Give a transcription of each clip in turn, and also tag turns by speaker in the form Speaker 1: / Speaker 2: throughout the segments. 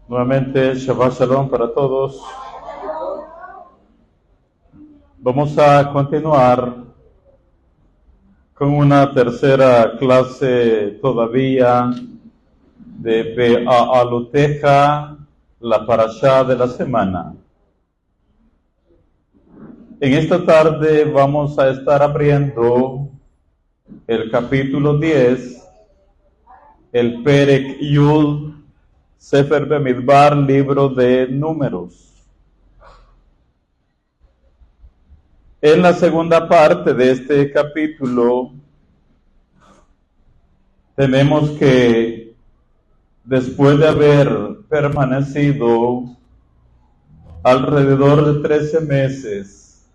Speaker 1: Nuevamente, Shabbat Shalom para todos. Vamos a continuar con una tercera clase todavía de Be'aloteja, la parashá de la semana. En esta tarde vamos a estar abriendo el capítulo 10, el Perek Yud, Sefer Bemidbar, libro de Números. En la segunda parte de este capítulo tenemos que, después de haber permanecido alrededor de 13 meses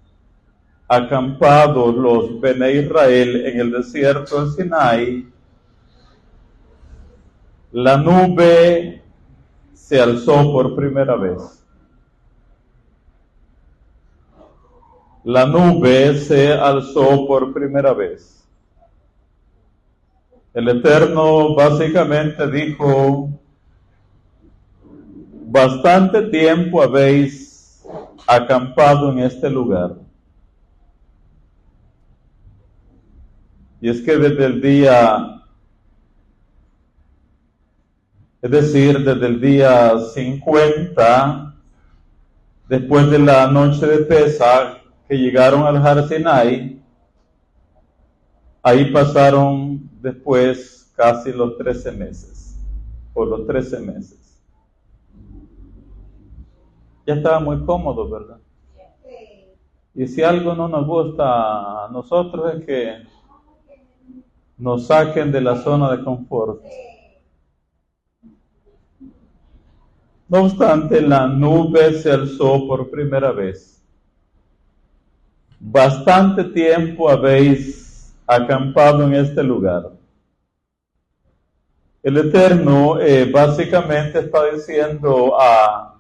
Speaker 1: acampados los Bene Israel en el desierto de Sinai, la nube se alzó por primera vez. La nube se alzó por primera vez. El Eterno básicamente dijo: bastante tiempo habéis acampado en este lugar. Y es que desde el día, desde el día 50, después de la noche de Pesach, que llegaron al Har Sinai, ahí pasaron después casi los 13 meses, por los 13 meses. Ya estaba muy cómodo, ¿verdad? Y si algo no nos gusta a nosotros es que nos saquen de la zona de confort. No obstante, la nube se alzó por primera vez. Bastante tiempo habéis acampado en este lugar. El Eterno básicamente está diciendo a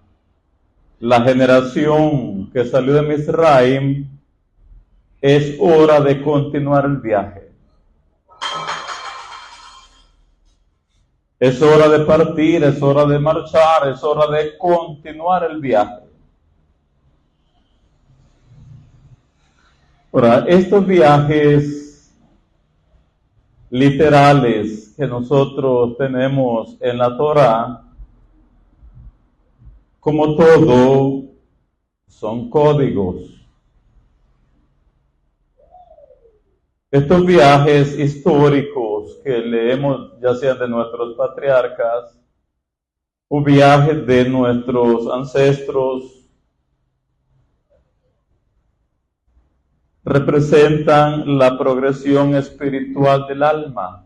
Speaker 1: la generación que salió de Misraim: es hora de continuar el viaje. Es hora de partir, es hora de marchar, es hora de continuar el viaje. Ahora, estos viajes literales que nosotros tenemos en la Torá, como todo, son códigos. Estos viajes históricos que leemos, ya sean de nuestros patriarcas o viajes de nuestros ancestros, representan la progresión espiritual del alma.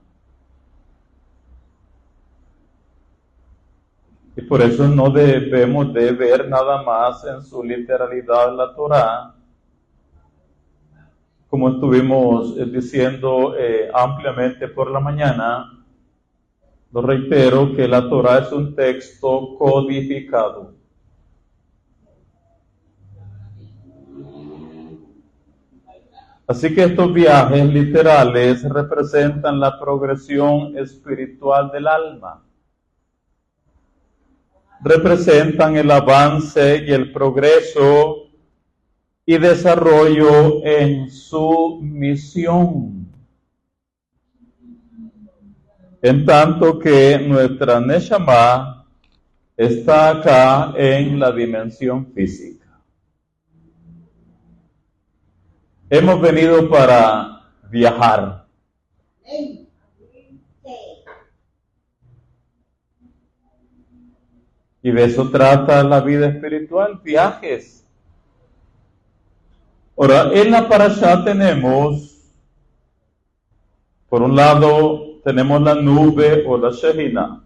Speaker 1: Y por eso no debemos de ver nada más en su literalidad la Torá, como estuvimos diciendo ampliamente por la mañana. Lo reitero, que la Torá es un texto codificado. Así que estos viajes literales representan la progresión espiritual del alma. Representan el avance y el progreso y desarrollo en su misión. En tanto que nuestra Neshama está acá en la dimensión física. Hemos venido para viajar. Y de eso trata la vida espiritual, viajes. Ahora, en la parashá tenemos, por un lado, tenemos la nube o la Shejina.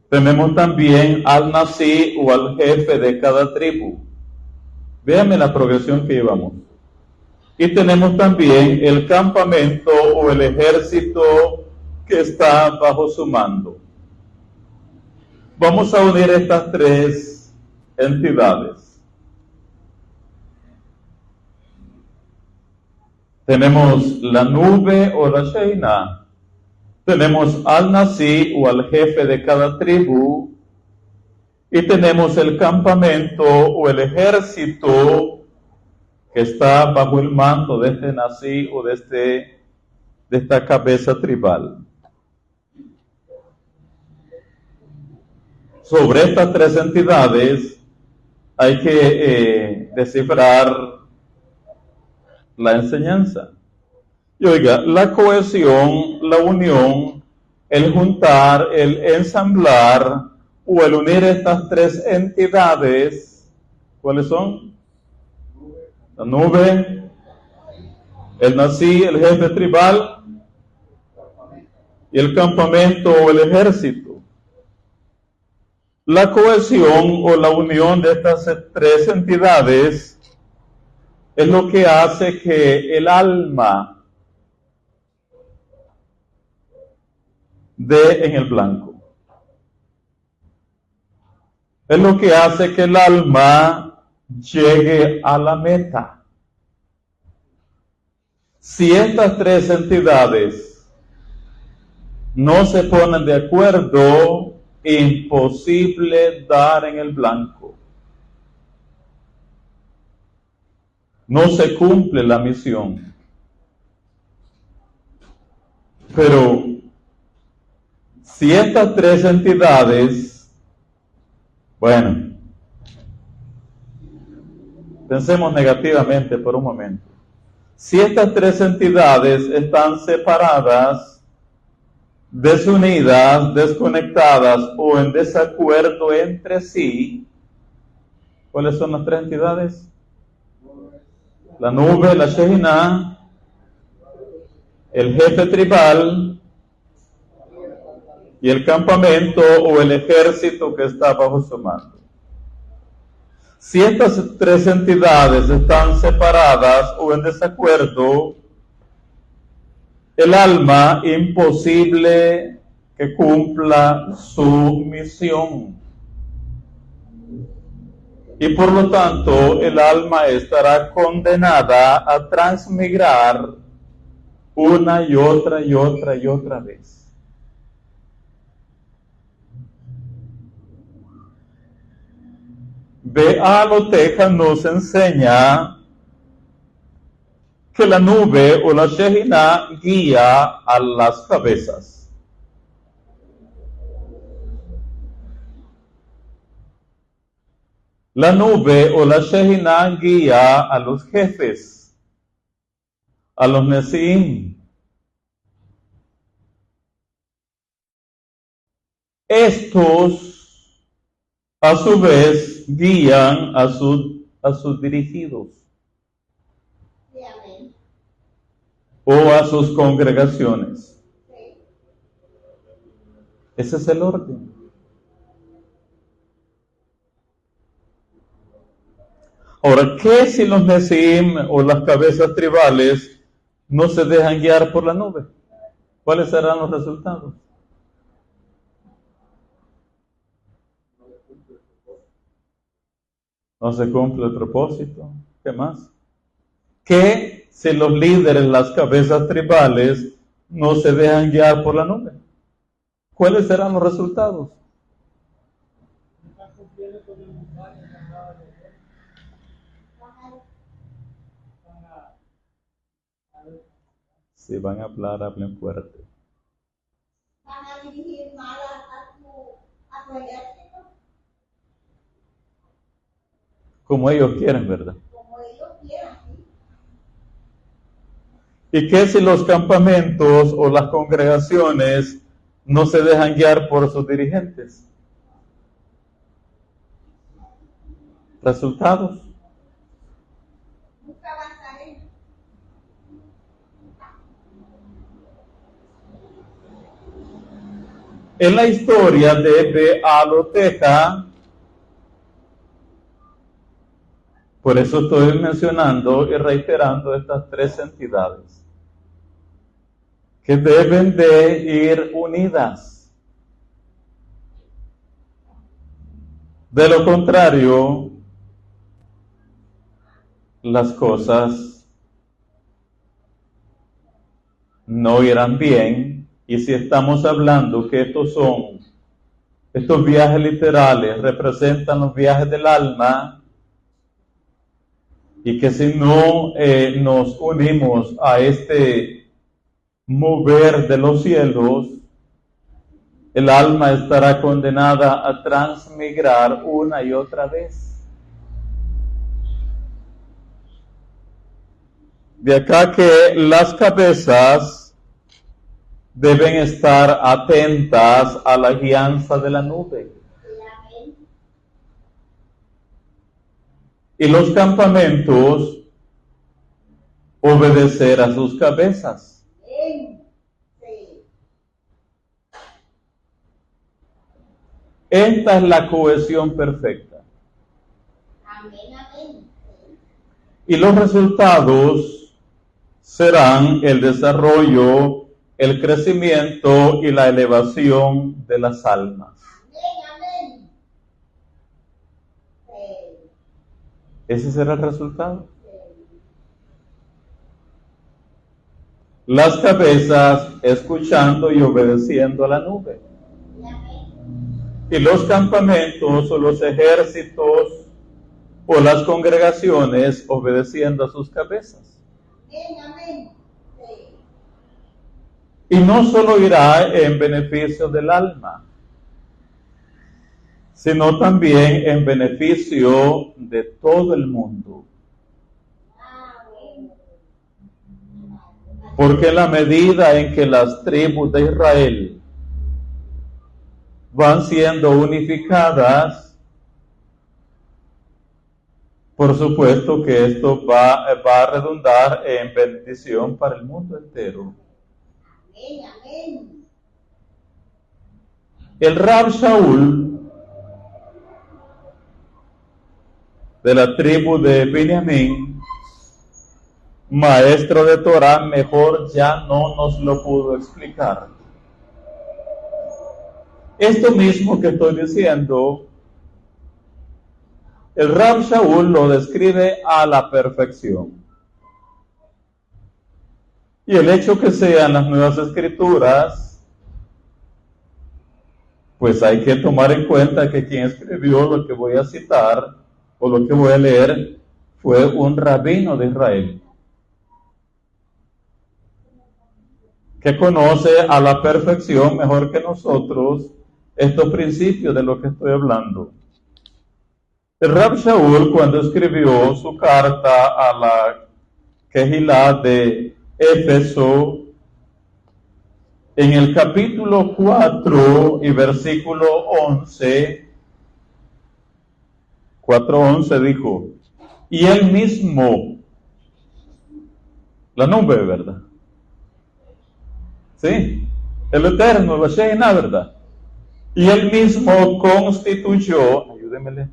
Speaker 1: Tenemos también al Nasi o al jefe de cada tribu. Véanme la progresión que llevamos. Y tenemos también el campamento o el ejército que está bajo su mando. Vamos a unir estas tres entidades. Tenemos la nube o la Shejina, tenemos al Nasi o al jefe de cada tribu, y tenemos el campamento o el ejército que está bajo el mando de este Nasi o de esta cabeza tribal. Sobre estas tres entidades hay que descifrar la enseñanza. Y oiga, la cohesión, la unión, el juntar, el ensamblar o el unir estas tres entidades, ¿cuáles son? La nube, el Nasi, el jefe tribal, y el campamento o el ejército. La cohesión o la unión de estas tres entidades es lo que hace que el alma dé en el blanco. Es lo que hace que el alma llegue a la meta. Si estas tres entidades no se ponen de acuerdo, imposible dar en el blanco. No se cumple la misión. Pero si estas tres entidades, bueno, pensemos negativamente por un momento. Si estas tres entidades están separadas, desunidas, desconectadas o en desacuerdo entre sí, ¿cuáles son las tres entidades? La nube, la Shehinah, el jefe tribal y el campamento o el ejército que está bajo su mando. Si estas tres entidades están separadas o en desacuerdo, el alma imposible que cumpla su misión. Y por lo tanto, el alma estará condenada a transmigrar una y otra y otra y otra vez. Be'aloteja nos enseña que la nube o la Shehinah guía a las cabezas. La nube o la Shehinah guía a los jefes, a los Nesiim. Estos, a su vez, guían a sus dirigidos. O a sus congregaciones. Ese es el orden. Ahora, ¿qué si los Nesiim o las cabezas tribales no se dejan guiar por la nube? ¿Cuáles serán los resultados? No se cumple el propósito. ¿Qué más? ¿Qué si los líderes, las cabezas tribales, no se dejan guiar por la nube? ¿Cuáles serán los resultados? Si van a hablar, hablen fuerte. ¿Van a dirigir mal a tu ejército? Como ellos quieren, ¿verdad? Como ellos quieran, sí. ¿Y qué si los campamentos o las congregaciones no se dejan guiar por sus dirigentes? ¿Resultados? En la historia de Be'aloteja, por eso estoy mencionando y reiterando estas tres entidades que deben de ir unidas. De lo contrario, las cosas no irán bien Y si estamos hablando que estos viajes literales representan los viajes del alma, y que si no nos unimos a este mover de los cielos, el alma estará condenada a transmigrar una y otra vez. De acá que las cabezas deben estar atentas a la guianza de la nube. Y los campamentos obedecer a sus cabezas. Esta es la cohesión perfecta. Y los resultados serán el desarrollo, el crecimiento y la elevación de las almas. Ese será el resultado. Las cabezas escuchando y obedeciendo a la nube. Y los campamentos o los ejércitos o las congregaciones obedeciendo a sus cabezas. Y no solo irá en beneficio del alma, sino también en beneficio de todo el mundo. Porque en la medida en que las tribus de Israel van siendo unificadas, por supuesto que esto va a redundar en bendición para el mundo entero. El Rab Shaul, de la tribu de Benjamín, maestro de Torah, mejor ya no nos lo pudo explicar. Esto mismo que estoy diciendo, el Rab Shaul lo describe a la perfección. Y el hecho que sean las Nuevas Escrituras, pues hay que tomar en cuenta que quien escribió lo que voy a citar o lo que voy a leer fue un rabino de Israel, que conoce a la perfección mejor que nosotros estos principios de lo que estoy hablando. El Rab Shaul, cuando escribió su carta a la Kehilá de Éfeso, en el capítulo 4 y versículo 11, 4:11 dijo, y él mismo, la nube, ¿verdad? Sí, el Eterno, el Shekinah, ¿verdad? Y él mismo constituyó, ayúdenmele,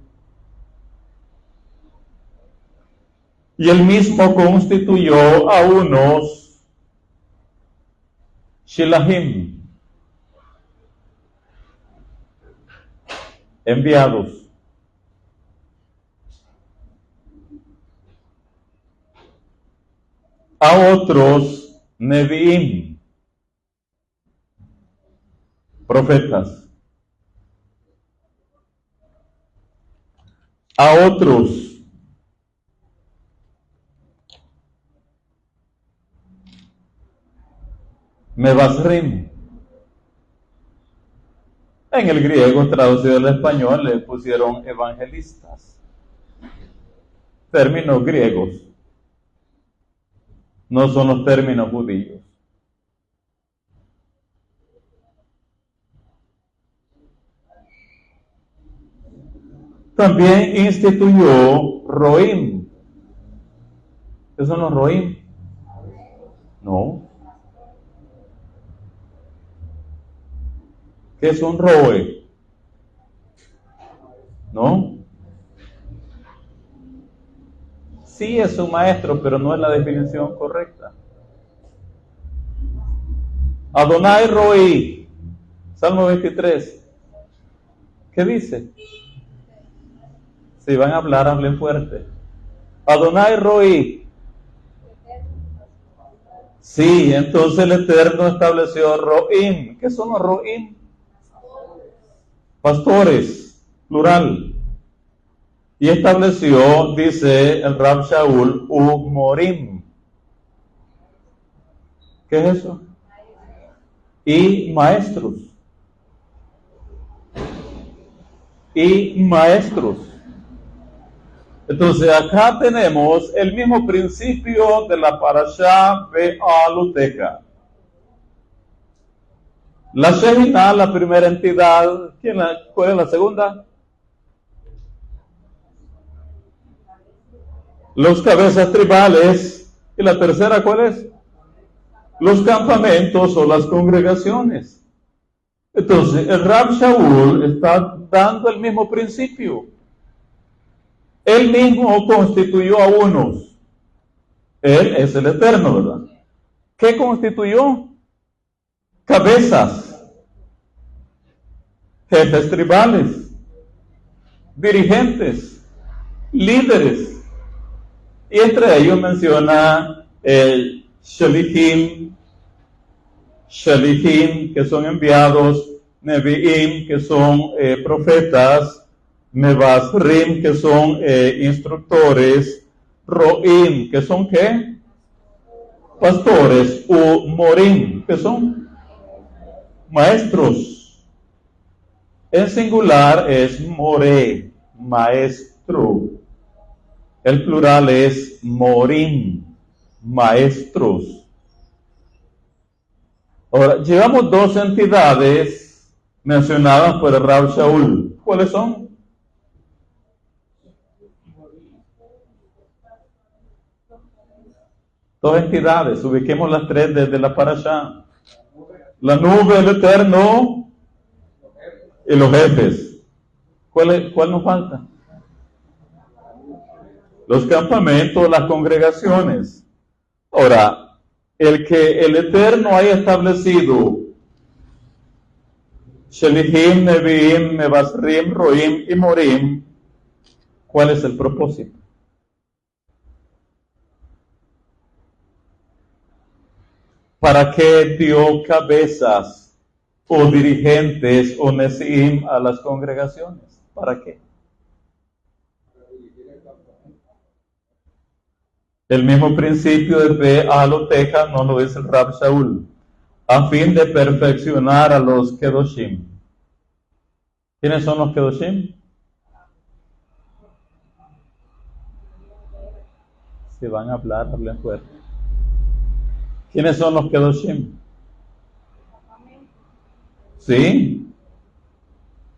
Speaker 1: y él mismo constituyó a unos Shilahim, enviados, a otros Neviim, profetas, a otros Mebasrim. En el griego traducido al español le pusieron evangelistas, términos griegos, no son los términos judíos. También instituyó Roim. ¿Qué son los Roim? No. ¿Qué es un Roe? ¿No? Sí es un maestro, pero no es la definición correcta. Adonai Roí, Salmo 23. ¿Qué dice? Si van a hablar, hablen fuerte. Adonai Roí. Sí, entonces el Eterno estableció Roim. ¿Qué son los Roim? Pastores, plural. Y estableció, dice el Rab Shaul, Umorim. ¿Qué es eso? Y maestros. Y maestros. Entonces acá tenemos el mismo principio de la Parashá Be'aluteca. La Shejina, la primera entidad, ¿cuál es la segunda? Los cabezas tribales. ¿Y la tercera cuál es? Los campamentos o las congregaciones. Entonces, el Rab Shaul está dando el mismo principio. Él mismo constituyó a unos. Él es el Eterno, ¿verdad? ¿Qué constituyó? Cabezas, jefes tribales, dirigentes, líderes. Y entre ellos menciona el Shalihim, que son enviados, Nevi'im, que son profetas, Mevasrim, que son instructores, Ro'im, que son ¿qué? Pastores, Umorim, que son maestros. En singular es More, maestro. El plural es Morim, maestros. Ahora, llevamos dos entidades mencionadas por el Rab Shaul. ¿Cuáles son? Dos entidades, ubiquemos las tres desde la Parashá. La nube, el Eterno y los jefes. ¿Cuál nos falta? Los campamentos, las congregaciones. Ahora, el que el Eterno haya establecido Shelihim, Nevi'im, Mevasrim, Roim y Morim, ¿cuál es el propósito? ¿Para qué dio cabezas o dirigentes o Nesiim a las congregaciones? ¿Para qué? El mismo principio de Be'aluteca no lo dice el Rab Shaul, a fin de perfeccionar a los Kedoshim. ¿Quiénes son los Kedoshim? Si van a hablar, hablen fuerte. ¿Quiénes son los Kedoshim? Sí.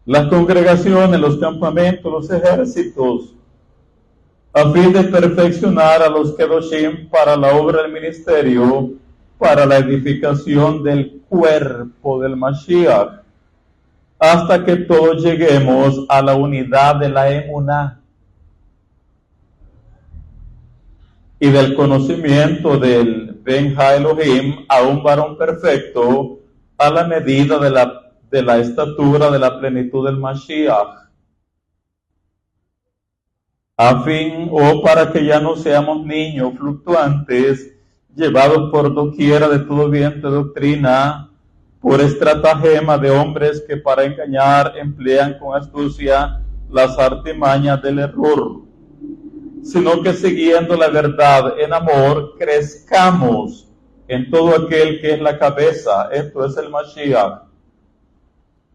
Speaker 1: Las congregaciones, los campamentos, los ejércitos, a fin de perfeccionar a los Kedoshim para la obra del ministerio, para la edificación del cuerpo del Mashiach, hasta que todos lleguemos a la unidad de la emuná y del conocimiento del Ben Ha Elohim a un varón perfecto, a la medida de la estatura de la plenitud del Mashiach, a fin o para que ya no seamos niños fluctuantes, llevados por doquiera de todo viento de doctrina, por estratagema de hombres que para engañar emplean con astucia las artimañas del error, sino que siguiendo la verdad en amor, crezcamos en todo aquel que es la cabeza, esto es el Mashiach,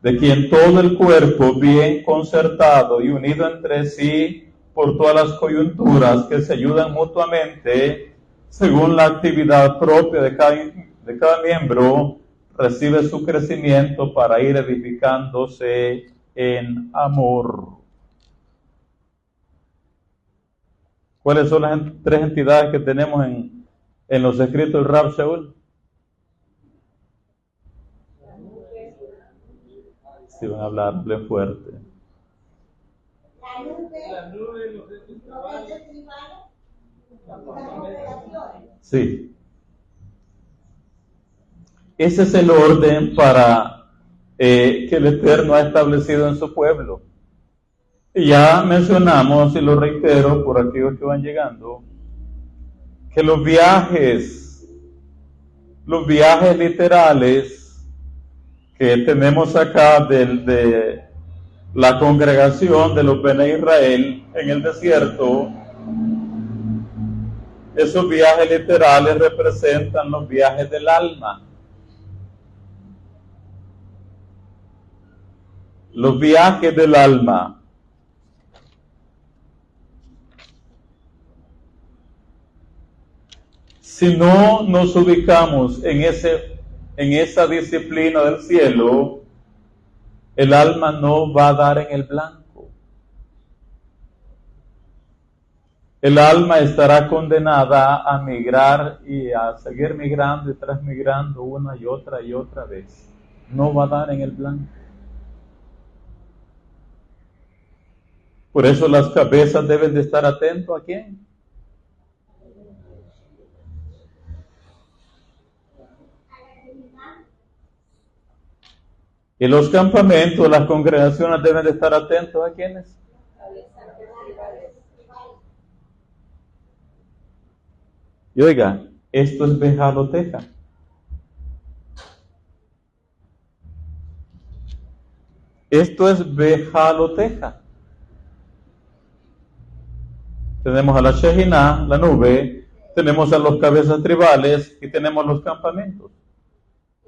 Speaker 1: de quien todo el cuerpo bien concertado y unido entre sí por todas las coyunturas que se ayudan mutuamente, según la actividad propia de cada miembro, recibe su crecimiento para ir edificándose en amor. ¿Cuáles son las tres entidades que tenemos en los escritos del Rab Shaul? Si van a hablar, hablen fuerte. Sí. Ese es el orden para que el Eterno ha establecido en su pueblo. Y ya mencionamos, y lo reitero por aquellos que van llegando, que los viajes los viajes literales que tenemos acá de la congregación de los Bene Israel en el desierto, esos viajes literales representan los viajes del alma. Los viajes del alma. Si no nos ubicamos en esa disciplina del cielo, el alma no va a dar en el blanco. El alma estará condenada a migrar y a seguir migrando y transmigrando una y otra vez. No va a dar en el blanco. Por eso las cabezas deben de estar atentos. ¿A quién? Y los campamentos, las congregaciones deben de estar atentos. ¿A quiénes? Y oiga, esto es Bejaloteja. Esto es Bejaloteja. Tenemos a la Shekinah, la nube, tenemos a los cabezas tribales y tenemos los campamentos.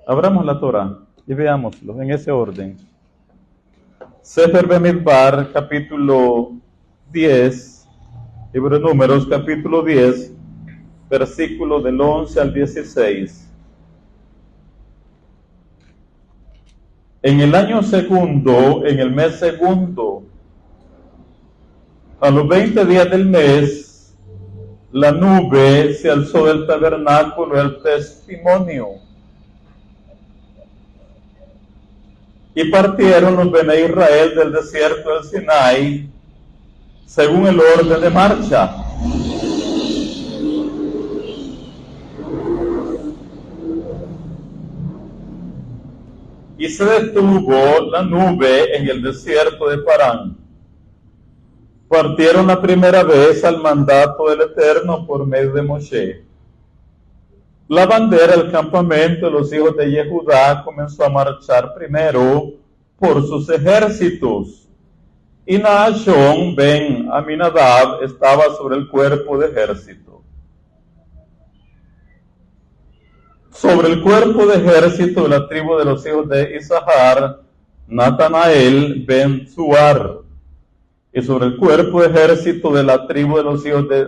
Speaker 1: Abramos la Torah y veámoslo en ese orden. Sefer Bemidbar, capítulo 10, libro de Números, capítulo 10, versículo del 11 al 16. En el año segundo, en el mes segundo, a los 20 días del mes, la nube se alzó del tabernáculo del testimonio. Y partieron los Bene Israel del desierto del Sinai, según el orden de marcha. Y se detuvo la nube en el desierto de Parán. Partieron la primera vez al mandato del Eterno por medio de Moshe. La bandera del campamento de los hijos de Yehudá comenzó a marchar primero por sus ejércitos. Y Naashón ben Aminadab estaba sobre el cuerpo de ejército. Sobre el cuerpo de ejército de la tribu de los hijos de Isahar, Natanael ben Zuar. Y sobre el cuerpo de ejército de la tribu de los hijos de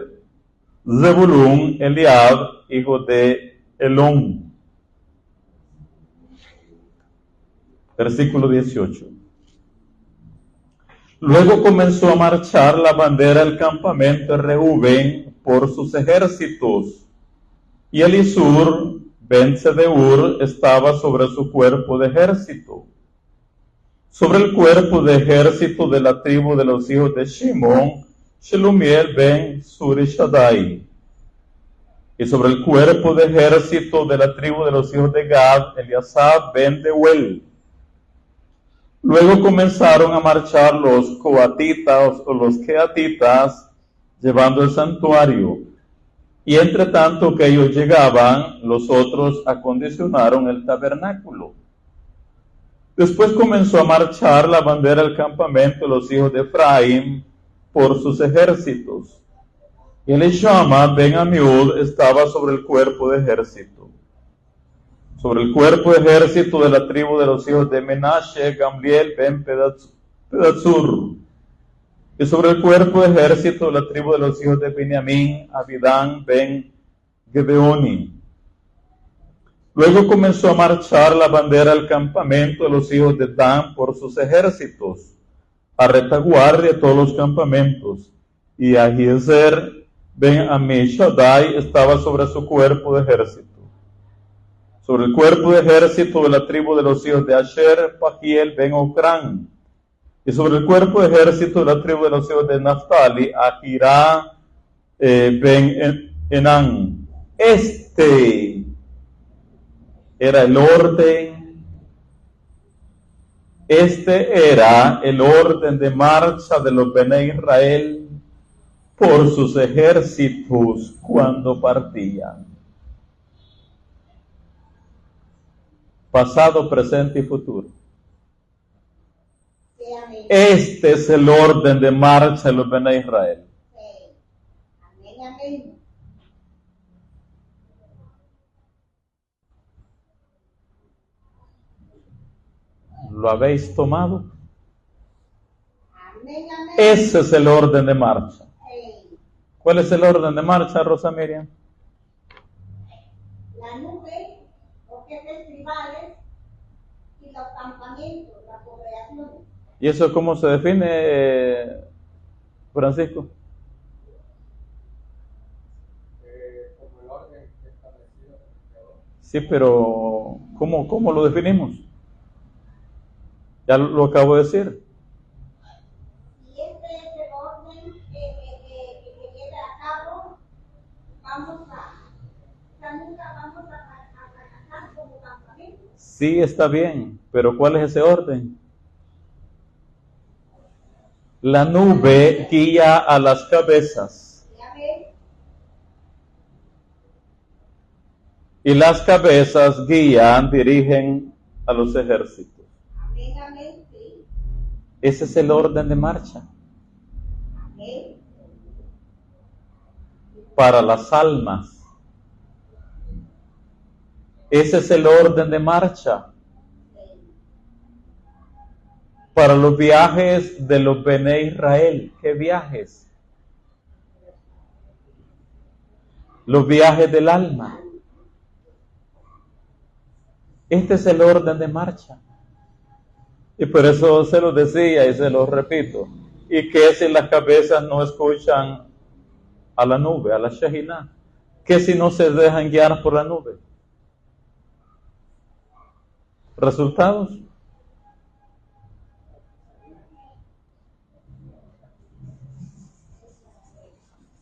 Speaker 1: Zebulún, Eliab, hijo de Elón. Versículo 18. Luego comenzó a marchar la bandera del campamento de Reubén por sus ejércitos, y Elisur ben Sedeur estaba sobre su cuerpo de ejército. Sobre el cuerpo de ejército de la tribu de los hijos de Shimón, Shelumiel ben Surishadai. Y sobre el cuerpo de ejército de la tribu de los hijos de Gad, Eliasab ben Deuel. Luego comenzaron a marchar los coatitas o los keatitas, llevando el santuario. Y entre tanto que ellos llegaban, los otros acondicionaron el tabernáculo. Después comenzó a marchar la bandera del campamento de los hijos de Efraín por sus ejércitos. Y Elishama ben Amiud estaba sobre el cuerpo de ejército. Sobre el cuerpo de ejército de la tribu de los hijos de Menashe, Gamliel ben Pedazur. Y sobre el cuerpo de ejército de la tribu de los hijos de Benjamín, Abidán ben Gedeoni. Luego comenzó a marchar la bandera del campamento de los hijos de Dan por sus ejércitos, a retaguardia de todos los campamentos. Y Ahiezer ben Amishadai estaba sobre su cuerpo de ejército. Sobre el cuerpo de ejército de la tribu de los hijos de Asher, Pagiel ben Ocrán. Y sobre el cuerpo de ejército de la tribu de los hijos de Naftali, Ahirá ben Enán. Este era el orden de marcha de los Bene Israel por sus ejércitos cuando partían. pasado, presente y futuro.
Speaker 2: Sí, amén.
Speaker 1: Este es el orden de marcha de los Bene Israel.
Speaker 2: Sí. Amén, amén.
Speaker 1: ¿Lo habéis tomado?
Speaker 2: Amén, amén.
Speaker 1: Ese es el orden de marcha.
Speaker 2: Sí.
Speaker 1: ¿Cuál es el orden de marcha, Rosa Miriam?
Speaker 2: La nube, los jefes tribales y los campamentos, la congregación.
Speaker 1: ¿Y eso cómo se define, Francisco?
Speaker 3: Como el orden establecido por el Creador.
Speaker 1: Sí, pero ¿cómo lo definimos? Ya lo acabo de decir.
Speaker 2: Y este es el orden que se lleva a cabo. Nunca vamos a fracasar como campamento.
Speaker 1: Sí, está bien, pero ¿cuál es ese orden? La nube guía a las cabezas
Speaker 2: Ya ven,
Speaker 1: y las cabezas guían, dirigen a los ejércitos.
Speaker 2: amén, amén, sí.
Speaker 1: Ese es el orden de marcha
Speaker 2: Amén.
Speaker 1: para las almas. Ese es el orden de marcha para los viajes de los Bene Israel. ¿Qué viajes? Los viajes del alma. Este es el orden de marcha. Y por eso se lo decía y se lo repito. ¿Y qué si las cabezas no escuchan a la nube, a la Shekinah? ¿Qué si no se dejan guiar por la nube? ¿Resultados?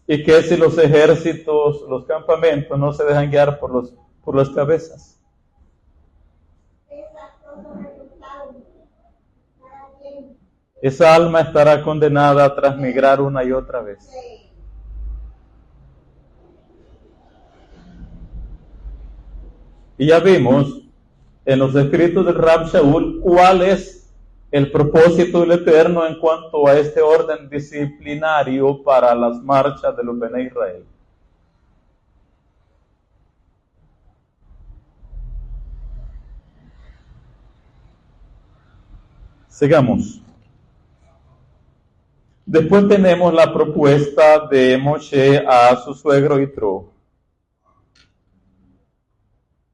Speaker 1: ¿Y qué si los ejércitos, los campamentos no se dejan guiar por las cabezas?
Speaker 2: Esas son los resultados. Para bien.
Speaker 1: Esa alma estará condenada a transmigrar una y otra vez.
Speaker 2: Sí.
Speaker 1: Y ya vimos en los escritos del Rab Shaul cuál es el propósito del Eterno en cuanto a este orden disciplinario para las marchas de los Bene Israel. Sigamos. Después tenemos la propuesta de Moshe a su suegro Yitro.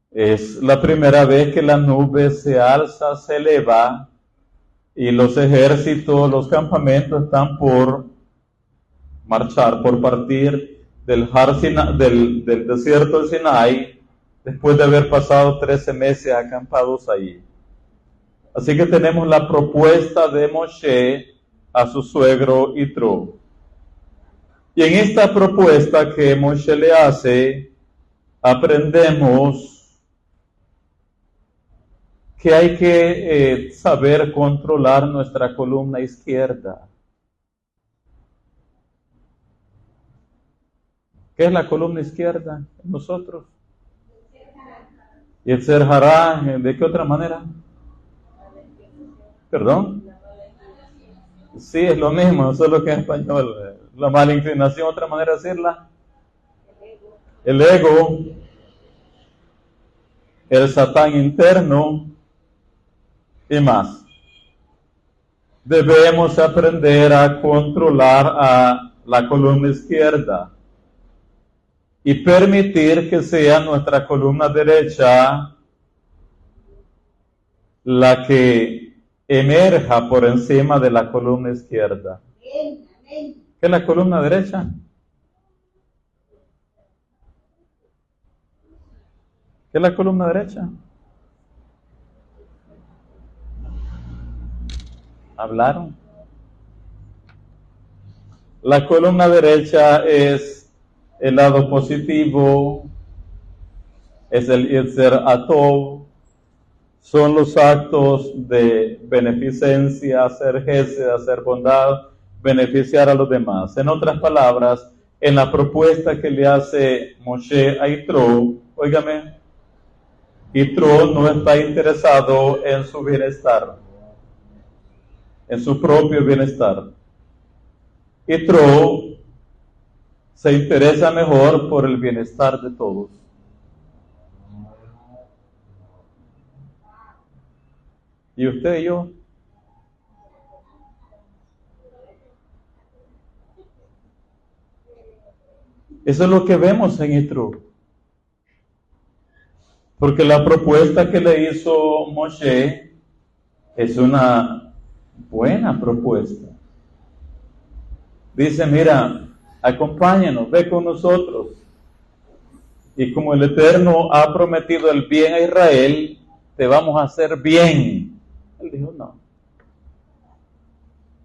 Speaker 1: Es la primera vez que la nube se alza, se eleva y los ejércitos, los campamentos están por marchar, por partir del desierto del Sinai, después de haber pasado 13 meses acampados allí. Así que tenemos la propuesta de Moshe a su suegro Yitro. Y en esta propuesta que Moshe le hace, aprendemos que hay que saber controlar nuestra columna izquierda. ¿Qué es la columna izquierda? Nosotros. Y el Yetzer Hará, ¿de qué otra manera? ¿Perdón? Sí, es lo mismo, solo que en español. La mala inclinación, otra manera de decirla. El ego, el Satán interno y más. Debemos aprender a controlar a la columna izquierda y permitir que sea nuestra columna derecha la que emerja por encima de la columna izquierda.
Speaker 2: Amén, amén.
Speaker 1: ¿Qué es la columna derecha? ¿Qué es la columna derecha? ¿Hablaron? La columna derecha es el lado positivo, es el Yetzer Atov, son los actos de beneficencia, hacer gesed, hacer bondad, beneficiar a los demás. En otras palabras, en la propuesta que le hace Moshe a Yitro, óigame, Yitro no está interesado en su bienestar, en su propio bienestar. Yitro se interesa mejor por el bienestar de todos. ¿Y usted y yo? Eso es lo que vemos en Yitro. Porque la propuesta que le hizo Moshe es una buena propuesta. Dice, mira, acompáñanos, ve con nosotros. Y como el Eterno ha prometido el bien a Israel, te vamos a hacer bien. Él dijo, no.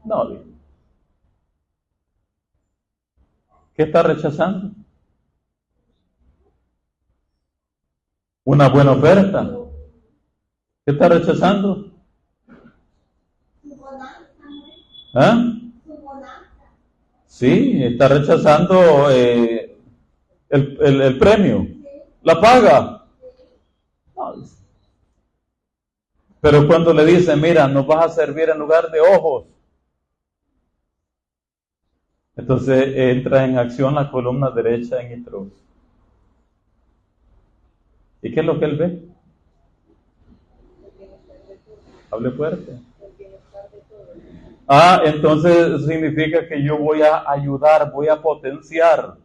Speaker 1: No, dijo. ¿Qué está rechazando? Una buena oferta. ¿Qué está rechazando? ¿Ah? Sí, está rechazando el premio, la paga. No. Pero cuando le dicen, mira, nos vas a servir en lugar de ojos, entonces entra en acción la columna derecha en Yitro. ¿Y qué es lo que él ve? Hable fuerte. Ah, entonces significa que yo voy a ayudar, voy a potenciar.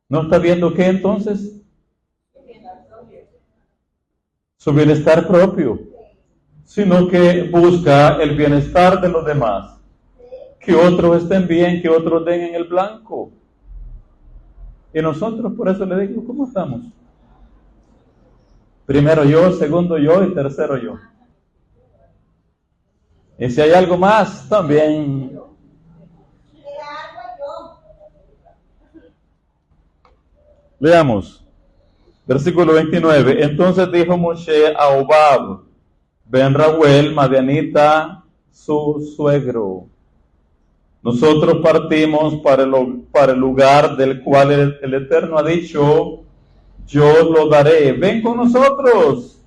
Speaker 1: ¿No está viendo qué entonces? Su bienestar propio, sino que busca el bienestar de los demás. Que otros estén bien, que otros den en el blanco. Y nosotros, por eso le digo, ¿cómo estamos? Primero yo, segundo yo y tercero yo. Y si hay algo más, también. Leamos. Versículo 29. Entonces dijo Moshe a Hobab, ben Reuel, madianita, su suegro. Nosotros partimos para el lugar del cual el Eterno ha dicho, yo lo daré. Ven con nosotros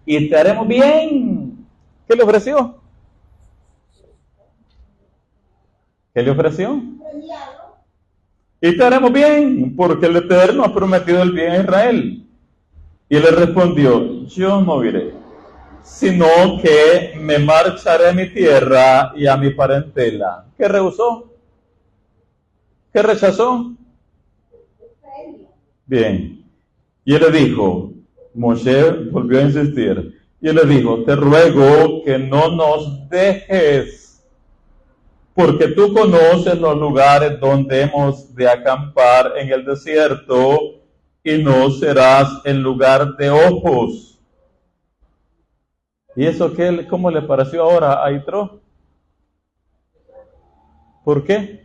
Speaker 1: y te haremos bien. ¿Qué le ofreció? ¿Qué le ofreció? Y te haremos bien, porque el Eterno ha prometido el bien a Israel. Y le respondió, yo no iré, sino que me marcharé a mi tierra y a mi parentela. ¿Qué rehusó? ¿Qué rechazó? Bien. Y él le dijo, Moshe volvió a insistir, y él le dijo, te ruego que no nos dejes, porque tú conoces los lugares donde hemos de acampar en el desierto, y no serás en lugar de ojos. ¿Y eso qué, cómo le pareció ahora a Yitro? ¿Por qué?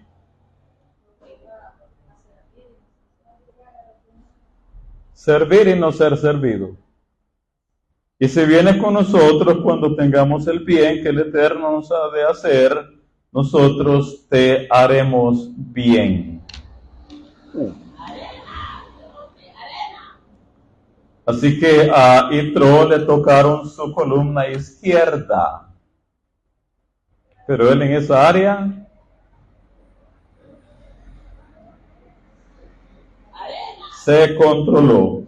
Speaker 1: Servir y no ser servido. Y si vienes con nosotros cuando tengamos el bien que el Eterno nos ha de hacer, nosotros te haremos bien. Así que a Yitro le tocaron su columna izquierda. Pero él en esa área se controló.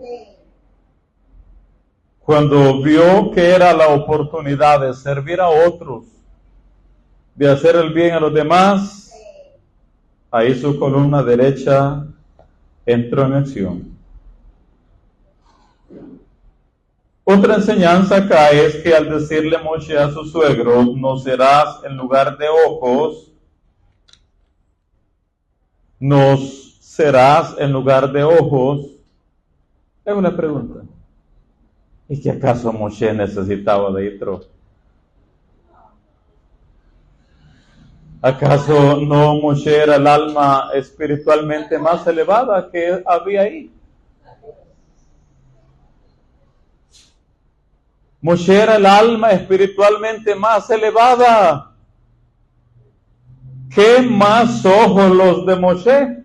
Speaker 1: Cuando vio que era la oportunidad de servir a otros, de hacer el bien a los demás, ahí su columna derecha entró en acción. Otra enseñanza acá es que al decirle Moshe a su suegro, no serás en lugar de ojos, nos serás en lugar de ojos. Hago una pregunta. ¿Y que acaso Moshe necesitaba de Yitro? ¿Acaso no Moshe era el alma espiritualmente más elevada que había ahí? Moshe era el alma espiritualmente más elevada. ¿Qué más ojos los de Moshe?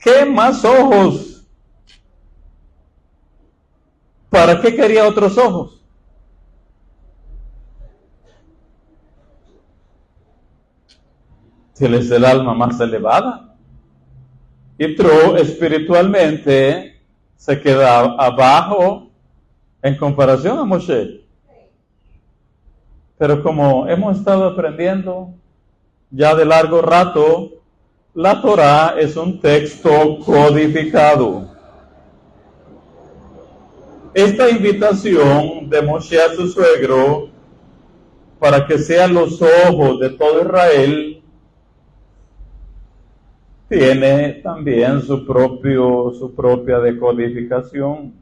Speaker 1: ¿qué más ojos? ¿Para qué quería otros ojos? Si él es el alma más elevada. Yitro espiritualmente se queda abajo en comparación a Moshe. Pero como hemos estado aprendiendo ya de largo rato, la Torá es un texto codificado. Esta invitación de Moshe a su suegro para que sean los ojos de todo Israel tiene también su propia decodificación.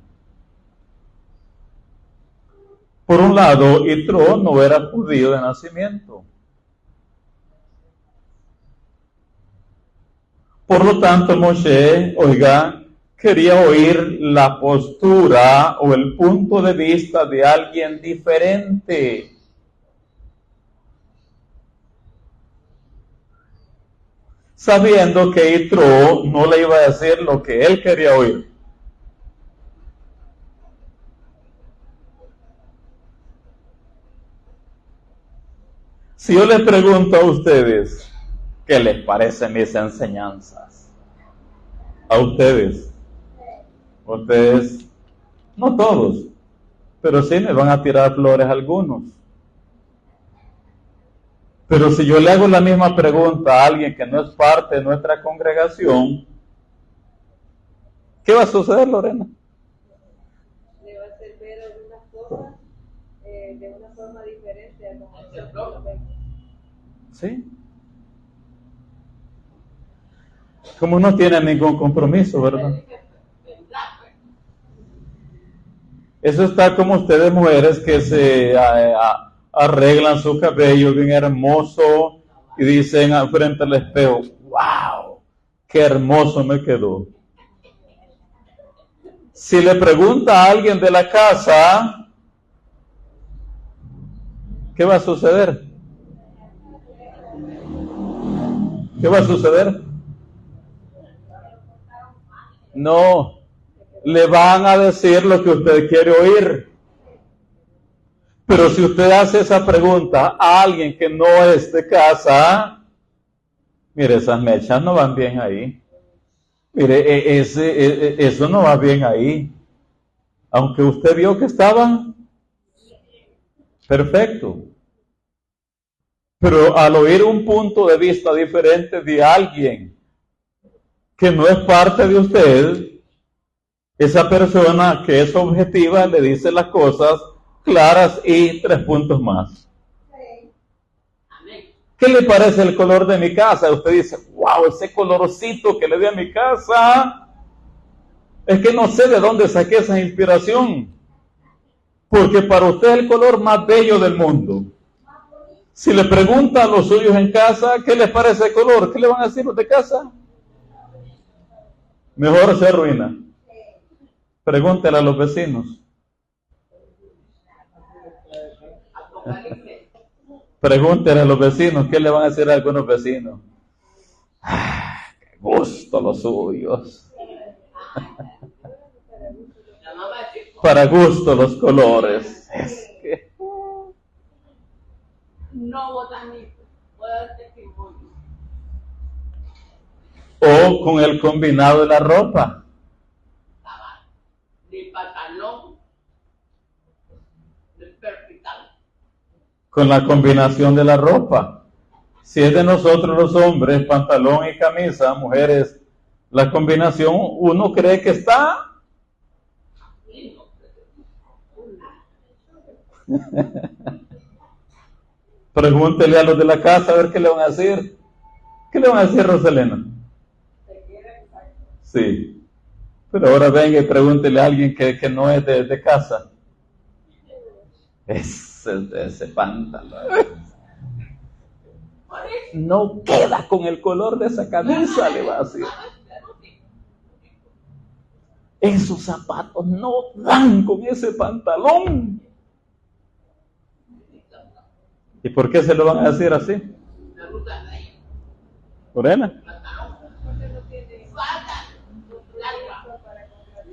Speaker 1: Por un lado, Yitro no era judío de nacimiento. Por lo tanto, Moshe, quería oír la postura o el punto de vista de alguien diferente. Sabiendo que Yitro no le iba a decir lo que él quería oír. Si yo les pregunto a ustedes, ¿qué les parecen mis enseñanzas? A ustedes, no todos, pero sí me van a tirar flores algunos. Pero si yo le hago la misma pregunta a alguien que no es parte de nuestra congregación, ¿qué va a suceder, Lorena?
Speaker 4: Le va a hacer ver algunas cosas de una forma diferente a como nosotros lo vemos.
Speaker 1: ¿Sí? Como no tienen ningún compromiso, ¿verdad? Eso está como ustedes mujeres que se arreglan su cabello bien hermoso y dicen frente al espejo, ¡wow! ¡Qué hermoso me quedó! Si le pregunta a alguien de la casa, ¿qué va a suceder? ¿Qué va a suceder? No, le van a decir lo que usted quiere oír. Pero si usted hace esa pregunta a alguien que no es de casa, mire, esas mechas no van bien ahí. Mire, eso no va bien ahí. Aunque usted vio que estaban perfecto. Pero al oír un punto de vista diferente de alguien que no es parte de usted, esa persona que es objetiva le dice las cosas claras y 3 puntos más. ¿Qué le parece el color de mi casa? Usted dice, wow, ese colorcito que le di a mi casa, es que no sé de dónde saqué esa inspiración, porque para usted es el color más bello del mundo. Si le pregunta a los suyos en casa, ¿qué les parece el color? ¿Qué le van a decir los de casa? Mejor se arruina. Pregúntele a los vecinos. Pregúntele a los vecinos, ¿qué le van a decir a algunos vecinos? ¡Qué gusto los suyos! Para gusto los colores. Es que...
Speaker 4: No botanito, puedo dar testimonio.
Speaker 1: O con el combinado de la ropa.
Speaker 4: De pantalón, de vertical.
Speaker 1: Con la combinación de la ropa. Si es de nosotros los hombres, pantalón y camisa, mujeres, la combinación, uno cree que está... Pregúntele a los de la casa a ver qué le van a decir. ¿Qué le van a decir, Roselena? Sí. Pero ahora venga y pregúntele a alguien que no es de casa. Ese pantalón no queda con el color de esa camisa, le va a decir. Esos zapatos no dan con ese pantalón. ¿Y por qué se lo van a decir así? Lorena.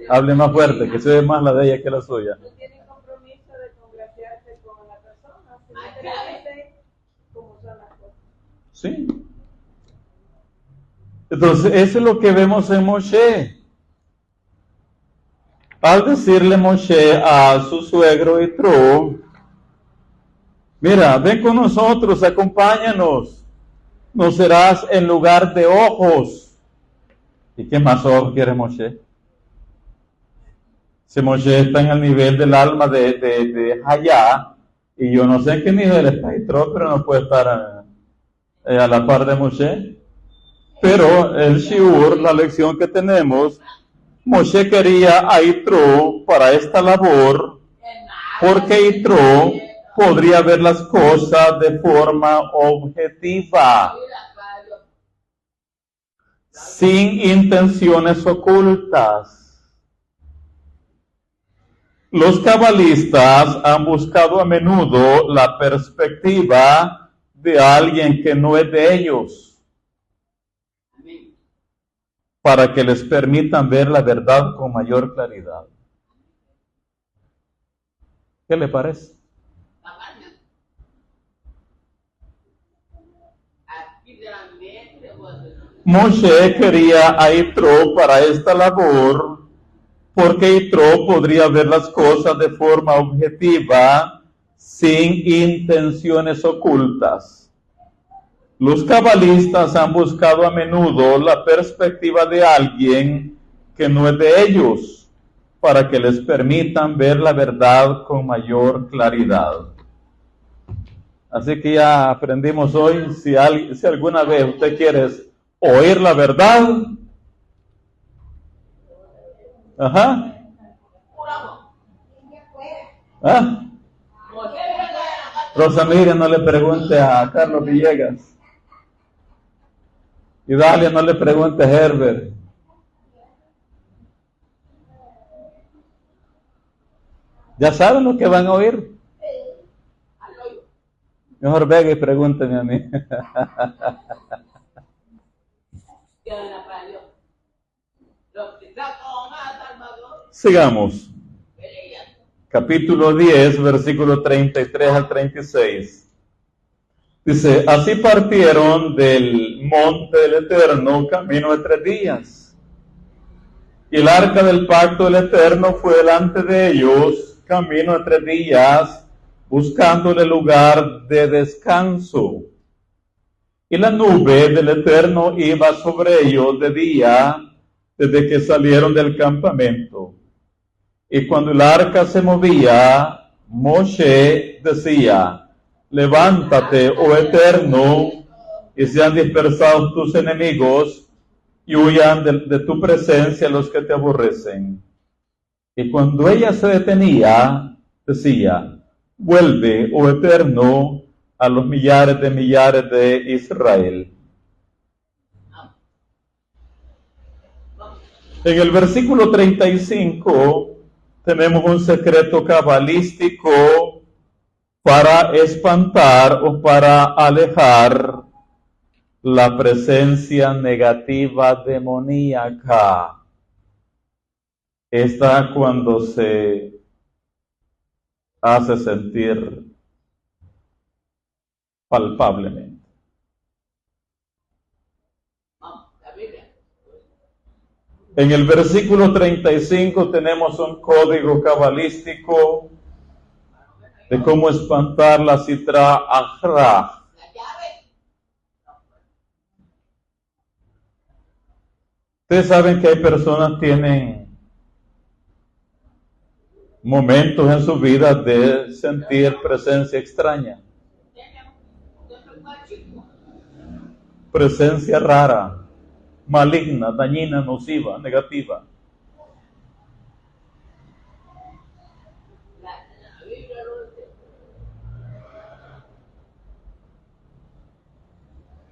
Speaker 1: Hable más fuerte, que se ve más la de ella que la suya.
Speaker 4: No tienen compromiso de congraciarse con la persona, simplemente como son las cosas.
Speaker 1: Sí. Entonces, eso es lo que vemos en Moshe. Al decirle Moshe a su suegro Yitro, mira, ven con nosotros, acompáñanos, nos serás en lugar de ojos. ¿Y qué más ojos quiere Moshe? Si Moshe está en el nivel del alma de Hayá, y yo no sé en qué nivel está Yitro, pero no puede estar a la par de Moshe. Pero el shiur, la lección que tenemos, Moshe quería a Yitro para esta labor, porque Yitro podría ver las cosas de forma objetiva, sin intenciones ocultas. Los cabalistas han buscado a menudo la perspectiva de alguien que no es de ellos, para que les permitan ver la verdad con mayor claridad. ¿Qué le parece? Moshe quería a Yitro para esta labor porque Yitro podría ver las cosas de forma objetiva sin intenciones ocultas. Los cabalistas han buscado a menudo la perspectiva de alguien que no es de ellos, para que les permitan ver la verdad con mayor claridad. Así que ya aprendimos hoy, si alguna vez usted quiere oír la verdad, Rosa Miriam, no le pregunte a Carlos Villegas. Y Dalia, no le pregunte a Herbert. ¿Ya saben lo que van a oír? Mejor venga y pregúntenme a mí. Sigamos. Capítulo 10, versículo 33 al 36. Dice, así partieron del monte del Eterno camino de 3 días. Y el arca del pacto del Eterno fue delante de ellos camino de 3 días, buscándole lugar de descanso. Y la nube del Eterno iba sobre ellos de día, desde que salieron del campamento. Y cuando el arca se movía, Moshe decía, levántate, oh Eterno, y sean dispersados tus enemigos, y huyan de tu presencia los que te aborrecen. Y cuando ella se detenía, decía, vuelve, oh Eterno, a los millares de Israel. En el versículo 35 tenemos un secreto cabalístico para espantar o para alejar la presencia negativa demoníaca. Esta cuando se hace sentir palpablemente. En el versículo 35 tenemos un código cabalístico de cómo espantar la Sitra Achra. Ustedes saben que hay personas que tienen momentos en su vida de sentir presencia extraña. Presencia rara, maligna, dañina, nociva, negativa.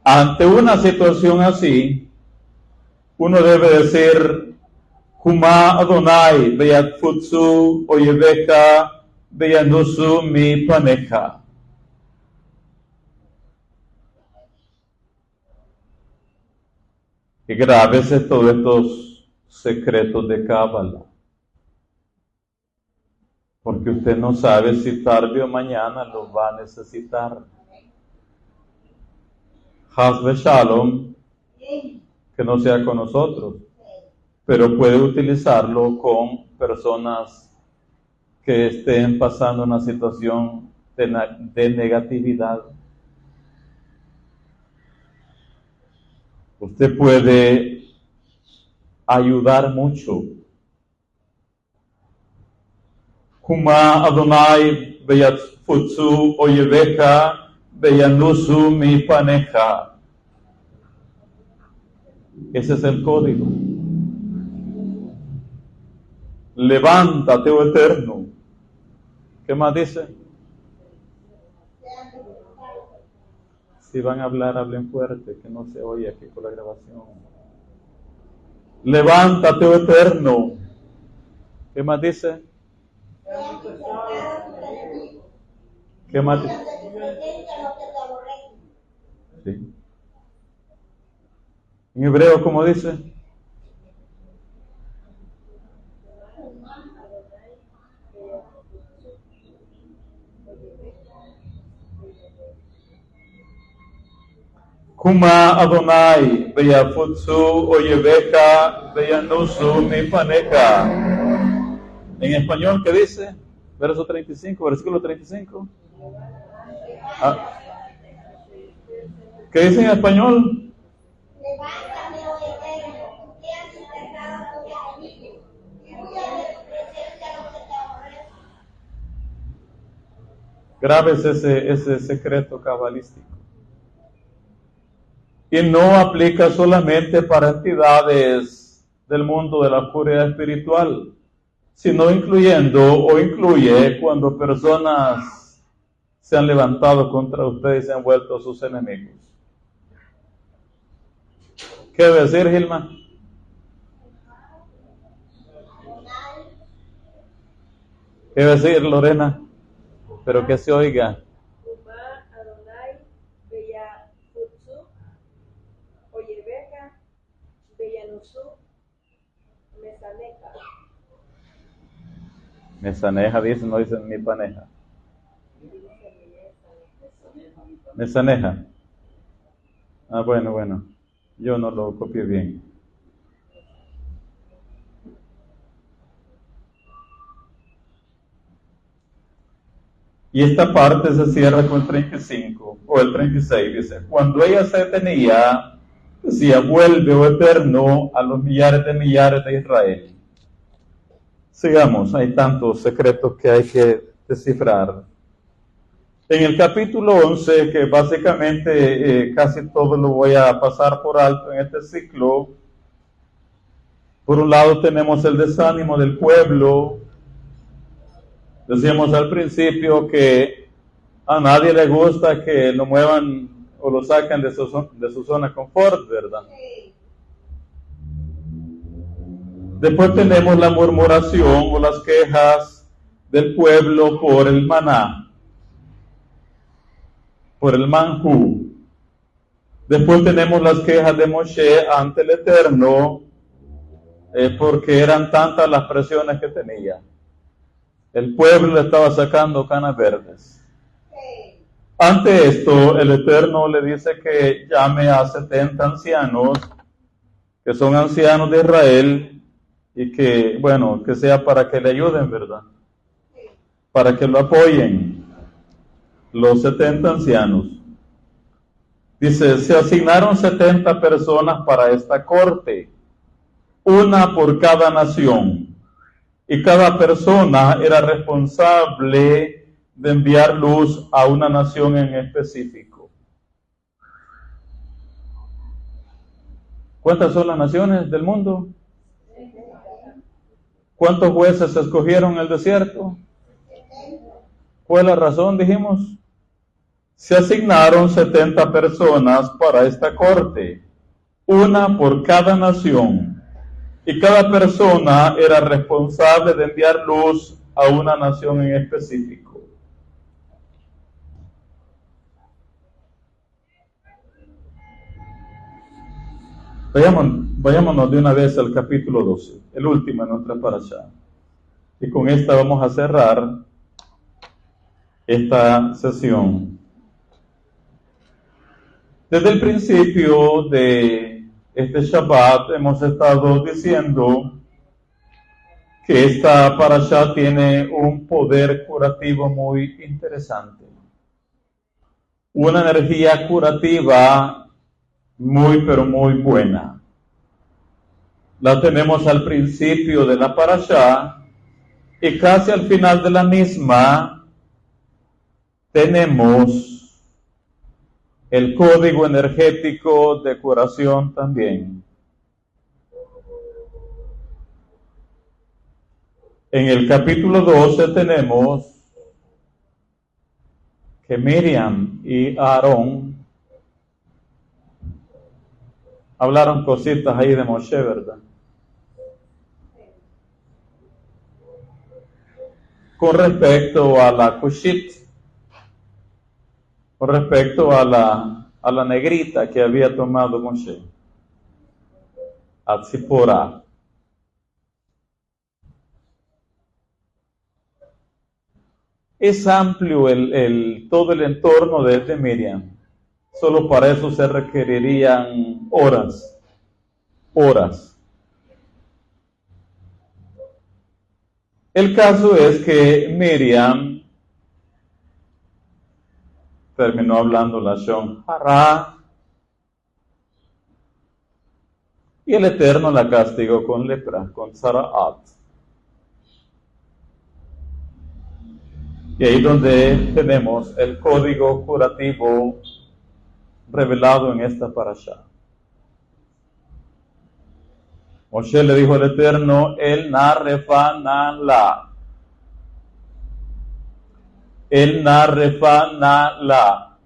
Speaker 1: Ante una situación así, uno debe decir, Huma Adonai, Beyatfutsu, Oyebeka, Beyanusu, mi paneja. Y grábese todos estos secretos de Cábala. porque usted no sabe si tarde o mañana lo va a necesitar. Haz Shalom, que no sea con nosotros, pero puede utilizarlo con personas que estén pasando una situación de negatividad. Usted puede ayudar mucho. Kuma Adonai Beyatfutsu Oyeveka Beyanusu Mi Paneja. Ese es el código. Levántate, oh Eterno. ¿Qué más dice? Si van a hablar, hablen fuerte, que no se oye aquí con la grabación. Levántate, oh Eterno. ¿Qué más dice? ¿Qué más dice? Sí. En hebreo, ¿cómo dice? Kuma Adonai Beyafutsu Oyeveka Beyanusu Mipaneja. En español, ¿qué dice? Verso 35, versículo 35. ¿Qué dice en español?
Speaker 2: Levántame, oh Eterno, que has intentado tu enemigo, y huya de tu presencia los que te aborrecen.
Speaker 1: Grábese ese secreto cabalístico. Y no aplica solamente para entidades del mundo de la oscuridad espiritual, sino incluye cuando personas se han levantado contra ustedes y se han vuelto sus enemigos. ¿Qué debe decir, Gilma? ¿Qué debe decir, Lorena? Pero que se oiga.
Speaker 4: Kuma Adonai Beyafutsu Oyeveka Beyanusu Mesaneja.
Speaker 1: Mesaneja dice, no dice mi paneja. Mesaneja. Ah, bueno. Yo no lo copié bien. Y esta parte se cierra con el 35 o el 36. Dice, cuando ella se detenía, decía, vuelve, oh Eterno, a los millares de Israel. Sigamos, hay tantos secretos que hay que descifrar. En el capítulo 11, que básicamente casi todo lo voy a pasar por alto en este ciclo, por un lado tenemos el desánimo del pueblo. Decíamos al principio que a nadie le gusta que lo muevan o lo saquen de su zona de confort, ¿verdad? Después tenemos la murmuración o las quejas del pueblo por el maná, por el manjú. Después tenemos las quejas de Moshe ante el Eterno, porque eran tantas las presiones que tenía. El pueblo le estaba sacando canas verdes. Ante esto, el Eterno le dice que llame a 70 ancianos, que son ancianos de Israel, y que, que sea para que le ayuden, ¿verdad? Para que lo apoyen, los 70 ancianos. Dice, se asignaron 70 personas para esta corte, una por cada nación, y cada persona era responsable de enviar luz a una nación en específico. ¿Cuántas son las naciones del mundo? ¿Cuántos jueces se escogieron en el desierto? ¿Cuál es la razón? Dijimos, se asignaron 70 personas para esta corte, una por cada nación, y cada persona era responsable de enviar luz a una nación en específico. Vayámonos de una vez al capítulo 12, el último en nuestra parashá. Y con esta vamos a cerrar esta sesión. Desde el principio de este Shabbat hemos estado diciendo que esta parashá tiene un poder curativo muy interesante, una energía curativa muy pero muy buena. La tenemos al principio de la parashá y casi al final de la misma tenemos el código energético de curación también. En el capítulo 12 tenemos que Miriam y Aarón hablaron cositas ahí de Moshe, ¿verdad? Con respecto a la Cushit, con respecto a la negrita que había tomado Moshe, a Tzipora. Es amplio todo el entorno de Miriam. Solo para eso se requerirían horas. El caso es que Miriam terminó hablando la Shon Hara y el Eterno la castigó con lepra, con Zaraat. Y ahí donde tenemos el código curativo revelado en esta parashá. Moshe le dijo al Eterno, el narrefanala. El narrefanala.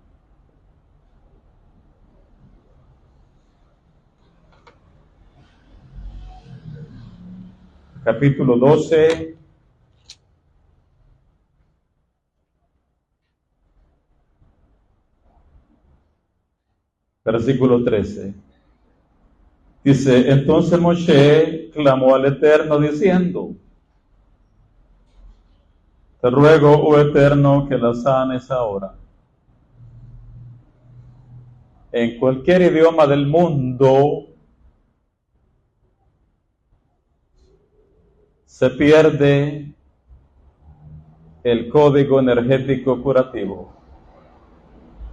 Speaker 1: Capítulo 12. Versículo 13. Dice, entonces Moshe clamó al Eterno diciendo, te ruego, oh Eterno, que la sanes ahora. En cualquier idioma del mundo se pierde el código energético curativo.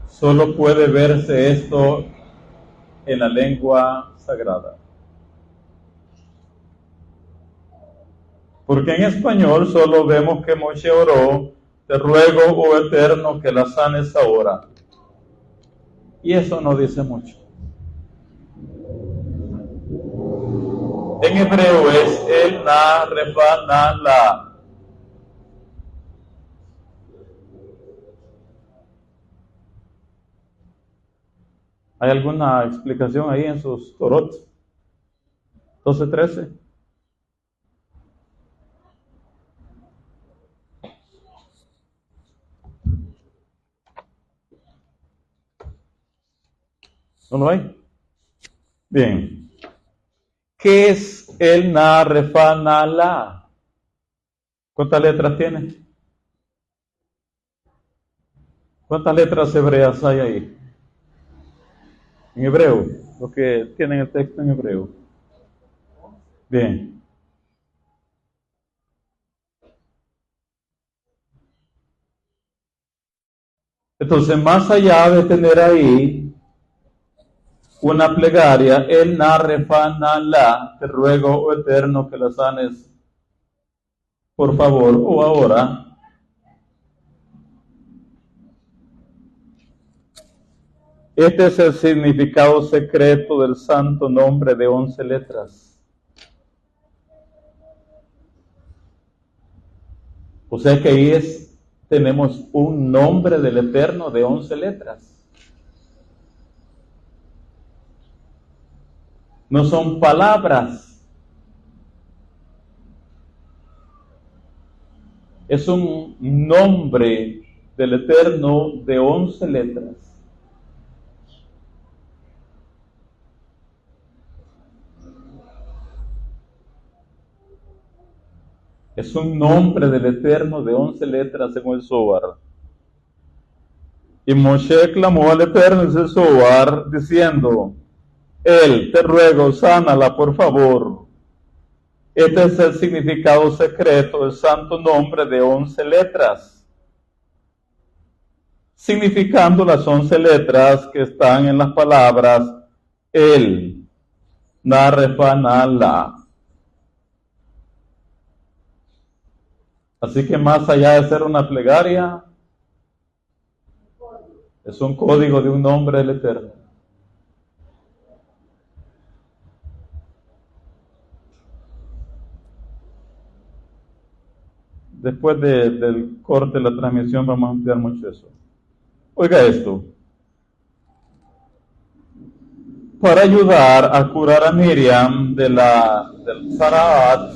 Speaker 1: Solo puede verse esto en la lengua sagrada. Porque en español solo vemos que Moshe oró, te ruego, oh Eterno, que la sanes ahora. Y eso no dice mucho. En hebreo es el na refa na la. ¿Hay alguna explicación ahí en sus Torot? 12:13. ¿No lo hay? Bien. ¿Qué es el na refa na la? ¿Cuántas letras tiene? ¿Cuántas letras hebreas hay ahí? En hebreo, los que tienen el texto en hebreo. Bien. Entonces, más allá de tener ahí una plegaria, el na refa na la, te ruego, oh Eterno, que la sanes, por favor, o ahora. Este es el significado secreto del santo nombre de 11 letras. O sea que ahí tenemos un nombre del Eterno de 11 letras. No son palabras. Es un nombre del Eterno de 11 letras. Es un nombre del Eterno de 11 letras en el Zohar. Y Moshe clamó al Eterno en el Zohar diciendo: Él, te ruego, sánala por favor. Este es el significado secreto del santo nombre de 11 letras, significando las 11 letras que están en las palabras El, Narefanala. Así que más allá de ser una plegaria, es un código de un nombre del Eterno. Después del corte de la transmisión vamos a ampliar mucho eso. Oiga esto. Para ayudar a curar a Miriam del Zaraat,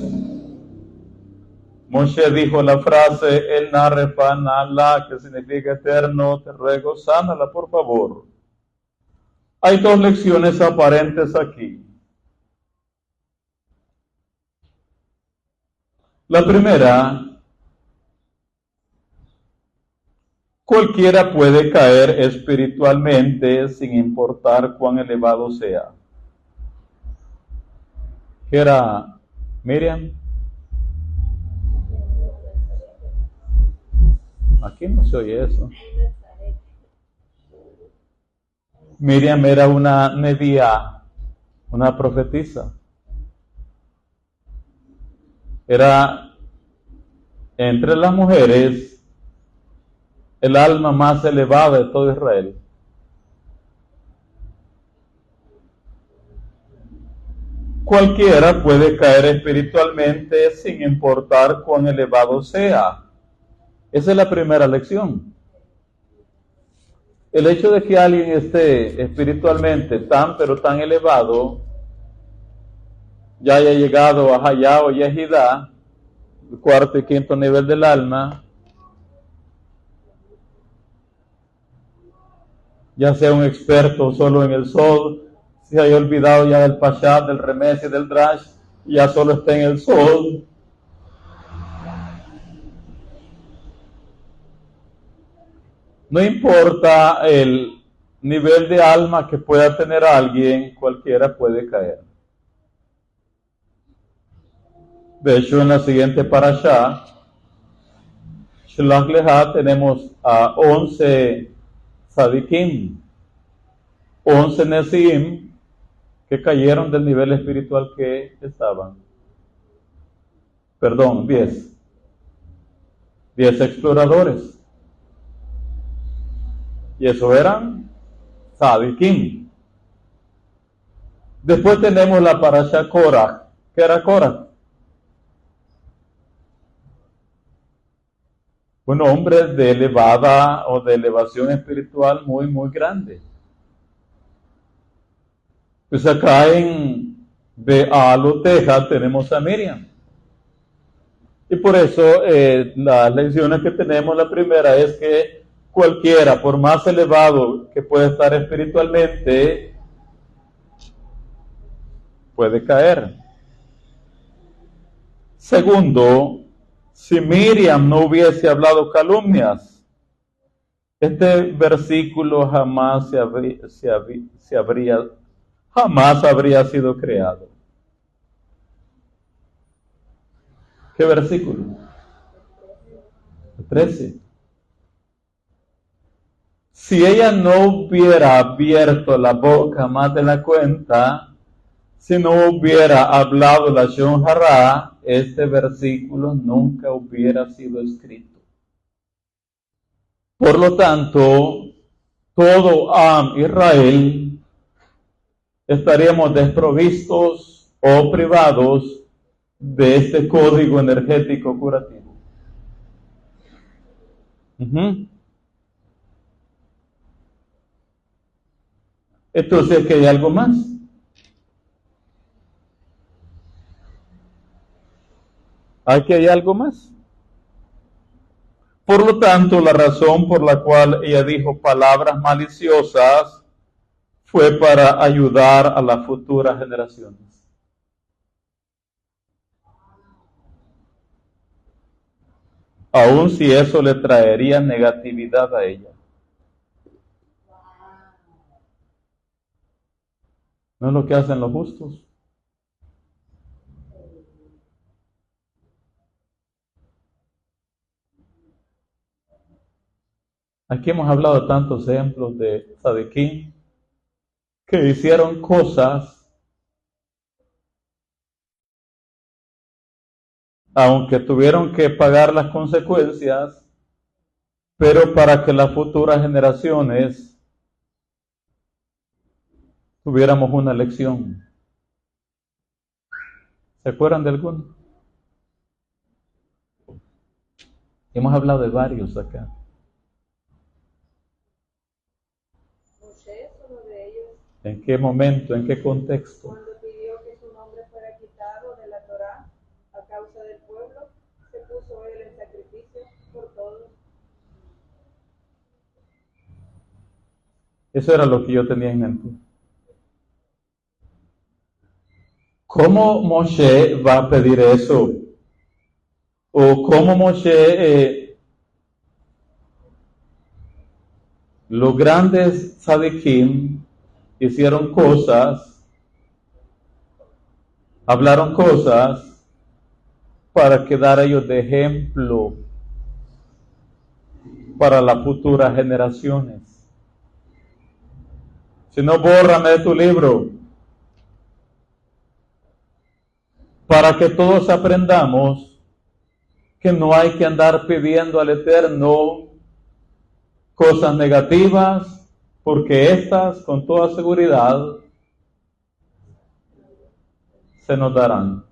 Speaker 1: Moshe dijo la frase El Narefanala, que significa Eterno, te ruego, sánala por favor. Hay dos lecciones aparentes aquí. La primera: cualquiera puede caer espiritualmente sin importar cuán elevado sea. ¿Qué era Miriam? Aquí no se oye eso. Miriam era una nebía, una profetisa. Era entre las mujeres el alma más elevada de todo Israel. Cualquiera puede caer espiritualmente sin importar cuán elevado sea. Esa es la primera lección. El hecho de que alguien esté espiritualmente tan pero tan elevado, ya haya llegado a Hayá o Yehidá, el cuarto y quinto nivel del alma, ya sea un experto solo en el Sol, se haya olvidado ya del Pashat, del Remes y del Drash, y ya solo está en el Sol. No importa el nivel de alma que pueda tener alguien, cualquiera puede caer. De hecho, en la siguiente parashá, Shlach Leha, tenemos a 11 Tzadikim, 11 Nesim, que cayeron del nivel espiritual que estaban. Perdón, 10. 10 exploradores. Y eso eran Tzadikim. Después tenemos la parasha Korah. ¿Qué era Korah? Un hombre de elevada o de elevación espiritual muy, muy grande. Pues acá en Bealoteja tenemos a Miriam. Y por eso las lecciones que tenemos, la primera es que cualquiera, por más elevado que pueda estar espiritualmente, puede caer. Segundo, si Miriam no hubiese hablado calumnias, este versículo jamás habría sido creado. ¿Qué versículo? 13. Si ella no hubiera abierto la boca más de la cuenta, si no hubiera hablado la Lashon Hara, este versículo nunca hubiera sido escrito. Por lo tanto, todo Am Israel estaríamos desprovistos o privados de este código energético curativo. Entonces, ¿qué hay algo más? Aquí hay algo más. Por lo tanto, la razón por la cual ella dijo palabras maliciosas fue para ayudar a las futuras generaciones. aun si eso le traería negatividad a ella. ¿No es lo que hacen los justos? Aquí hemos hablado de tantos ejemplos de tzadikim que hicieron cosas aunque tuvieron que pagar las consecuencias, pero para que las futuras generaciones tuviéramos una lección. ¿Se acuerdan de alguno? Hemos hablado de varios acá.
Speaker 4: Moshe es uno de ellos.
Speaker 1: ¿En qué momento? ¿En qué contexto?
Speaker 4: Cuando pidió que su nombre fuera quitado de la Torá a causa del pueblo, se puso él en sacrificio por todos.
Speaker 1: Eso era lo que yo tenía en mente. ¿Cómo Moshe va a pedir eso? ¿O cómo Moshe, los grandes tzadikim hicieron cosas, hablaron cosas para quedar ellos de ejemplo para las futuras generaciones? Si no, bórrame de tu libro, para que todos aprendamos que no hay que andar pidiendo al Eterno cosas negativas, porque estas, con toda seguridad, se nos darán.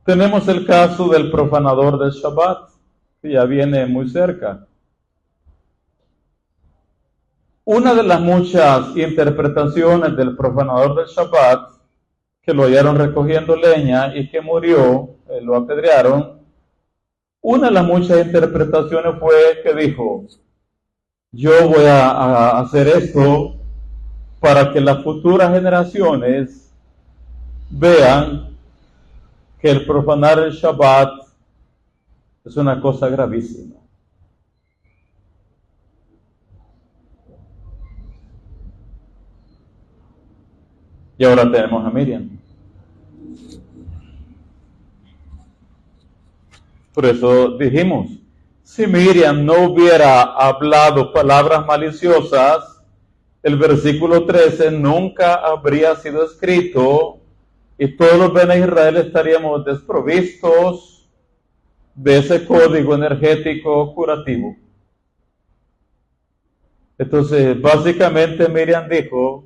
Speaker 1: Tenemos el caso del profanador del Shabbat, que ya viene muy cerca. Una de las muchas interpretaciones del profanador del Shabbat, que lo hallaron recogiendo leña y que murió, lo apedrearon, una de las muchas interpretaciones fue que dijo: yo voy a hacer esto para que las futuras generaciones vean que el profanar el Shabbat es una cosa gravísima. Y ahora tenemos a Miriam. Por eso dijimos, si Miriam no hubiera hablado palabras maliciosas, el versículo 13 nunca habría sido escrito y todos los Bene Israel estaríamos desprovistos de ese código energético curativo. Entonces, básicamente Miriam dijo,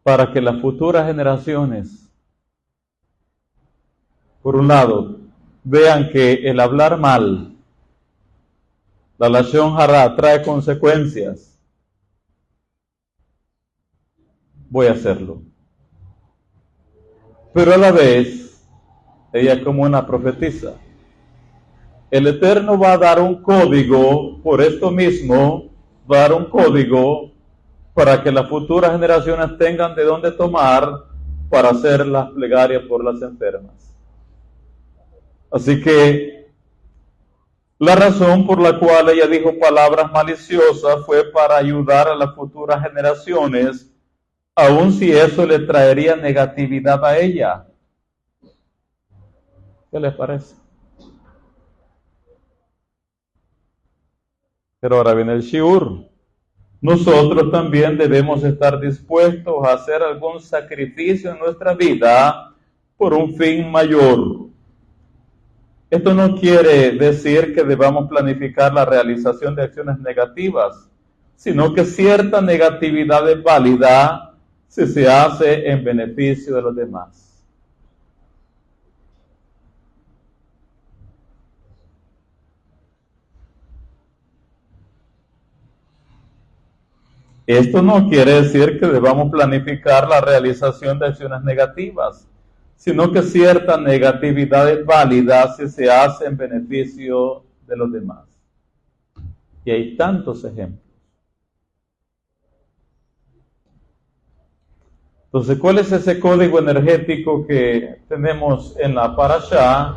Speaker 1: para que las futuras generaciones, por un lado, vean que el hablar mal, la lashon hara, trae consecuencias, voy a hacerlo. Pero a la vez, ella como una profetisa, el Eterno va a dar un código, por esto mismo, va a dar un código para que las futuras generaciones tengan de dónde tomar para hacer las plegarias por las enfermas. Así que la razón por la cual ella dijo palabras maliciosas fue para ayudar a las futuras generaciones, aun si eso le traería negatividad a ella. ¿Qué les parece? Pero ahora viene el shiur. Nosotros también debemos estar dispuestos a hacer algún sacrificio en nuestra vida por un fin mayor. Esto no quiere decir que debamos planificar la realización de acciones negativas, sino que cierta negatividad es válida si se hace en beneficio de los demás. Esto no quiere decir que debamos planificar la realización de acciones negativas, sino que cierta negatividad es válida si se hace en beneficio de los demás. Y hay tantos ejemplos. Entonces, ¿cuál es ese código energético que tenemos en la parashá?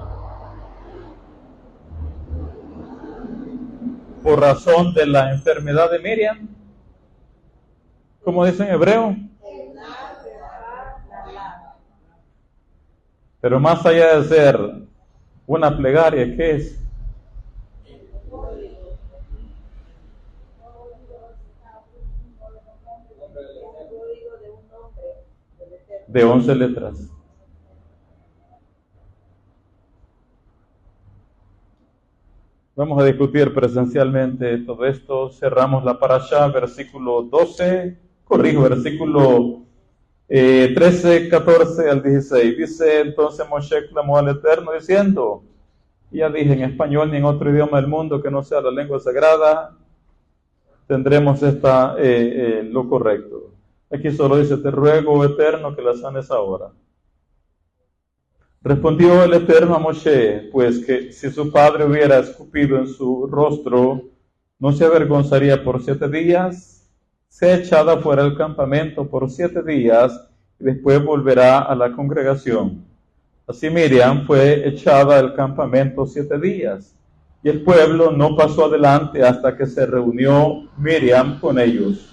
Speaker 1: Por razón de la enfermedad de Miriam, como dice en hebreo. Pero más allá de ser una plegaria, ¿qué es? De 11 letras. Vamos a discutir presencialmente todo esto. Cerramos la parashá, versículo 12, versículo 13, 14 al 16. Dice, entonces Moshe clamó al Eterno diciendo, ya dije, en español ni en otro idioma del mundo que no sea la lengua sagrada, tendremos lo correcto. Aquí solo dice, te ruego, Eterno, que la sanes ahora. Respondió el Eterno a Moshe, pues que si su padre hubiera escupido en su rostro, no se avergonzaría por 7 días, sea echada fuera del campamento por 7 días, y después volverá a la congregación. Así Miriam fue echada del campamento 7 días, y el pueblo no pasó adelante hasta que se reunió Miriam con ellos.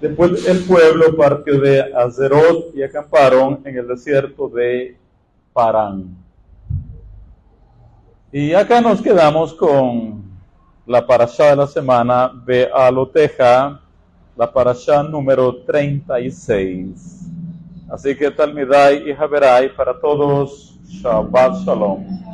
Speaker 1: Después el pueblo partió de Hazerot y acamparon en el desierto de Parán. Y acá nos quedamos con la parashá de la semana, Be'aloteja, la parashá número 36. Así que Talmidai y Haberai, para todos, Shabbat Shalom.